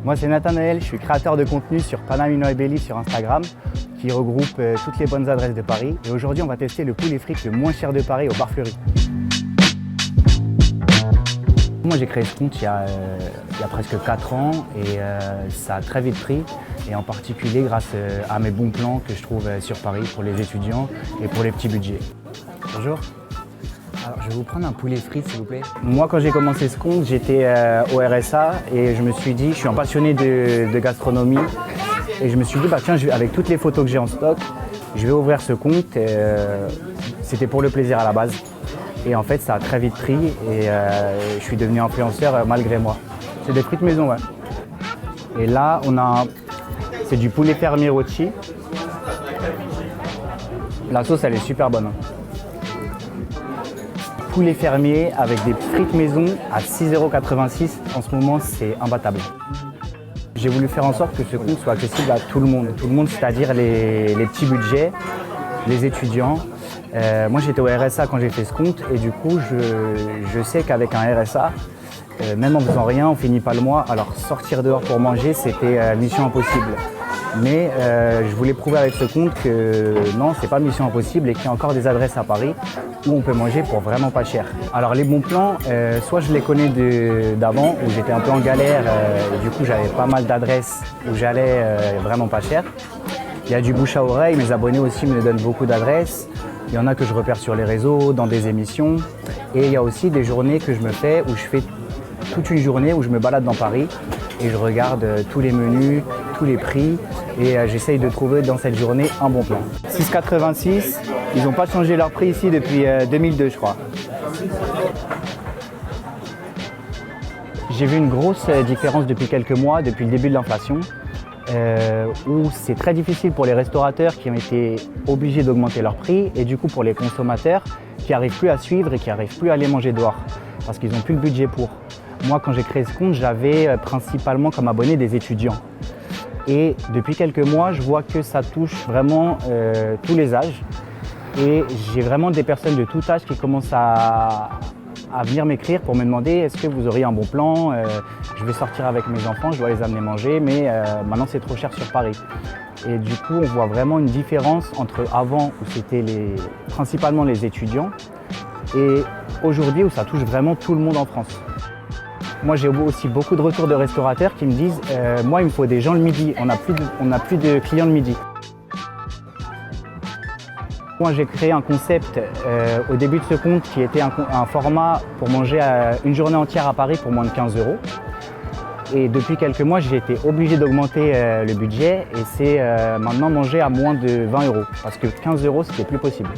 Moi c'est Nathanaël, je suis créateur de contenu sur Panamino et Belly sur Instagram qui regroupe toutes les bonnes adresses de Paris. Et aujourd'hui on va tester le poulet frites le moins cher de Paris au Bar Fleury. Moi j'ai créé ce compte il y a presque 4 ans et ça a très vite pris. Et en particulier grâce à mes bons plans que je trouve sur Paris pour les étudiants et pour les petits budgets. Bonjour. Alors, je vais vous prendre un poulet frites s'il vous plaît. Moi quand j'ai commencé ce compte, j'étais au RSA et je me suis dit, je suis un passionné de gastronomie et je me suis dit, bah tiens, avec toutes les photos que j'ai en stock, je vais ouvrir ce compte. C'était pour le plaisir à la base. Et en fait, ça a très vite pris et je suis devenu influenceur malgré moi. C'est des frites maison, ouais. Et là, c'est du poulet fermier rôti. La sauce, elle est super bonne. Poulet fermier avec des frites maison à 6,86 €. En ce moment, c'est imbattable. J'ai voulu faire en sorte que ce compte soit accessible à tout le monde. Tout le monde, c'est-à-dire les petits budgets, les étudiants. Moi, j'étais au RSA quand j'ai fait ce compte et du coup, je sais qu'avec un RSA, même en faisant rien, on finit pas le mois. Alors, sortir dehors pour manger, c'était mission impossible. Mais je voulais prouver avec ce compte que non, c'est pas mission impossible et qu'il y a encore des adresses à Paris où on peut manger pour vraiment pas cher. Alors les bons plans, soit je les connais d'avant, où j'étais un peu en galère, et du coup j'avais pas mal d'adresses où j'allais vraiment pas cher. Il y a du bouche à oreille, mes abonnés aussi me donnent beaucoup d'adresses. Il y en a que je repère sur les réseaux, dans des émissions. Et il y a aussi des journées que je me fais où je fais toute une journée où je me balade dans Paris et je regarde tous les menus, tous les prix et j'essaye de trouver dans cette journée un bon plan. 6,86 €, ils n'ont pas changé leur prix ici depuis 2002 je crois. J'ai vu une grosse différence depuis quelques mois, depuis le début de l'inflation, où c'est très difficile pour les restaurateurs qui ont été obligés d'augmenter leur prix et du coup pour les consommateurs qui n'arrivent plus à suivre et qui n'arrivent plus à aller manger dehors parce qu'ils n'ont plus le budget pour. Moi, quand j'ai créé ce compte, j'avais principalement comme abonnés des étudiants. Et depuis quelques mois, je vois que ça touche vraiment tous les âges. Et j'ai vraiment des personnes de tout âge qui commencent à venir m'écrire pour me demander est-ce que vous auriez un bon plan, je vais sortir avec mes enfants, je dois les amener manger, mais maintenant c'est trop cher sur Paris. Et du coup, on voit vraiment une différence entre avant où c'était principalement les étudiants et aujourd'hui où ça touche vraiment tout le monde en France. Moi, j'ai aussi beaucoup de retours de restaurateurs qui me disent moi, il me faut des gens le midi, on n'a plus de clients le midi. Moi, j'ai créé un concept au début de ce compte qui était un format pour manger une journée entière à Paris pour moins de 15 €. Et depuis quelques mois, j'ai été obligé d'augmenter le budget et c'est maintenant manger à moins de 20 € parce que 15 € c'était plus possible.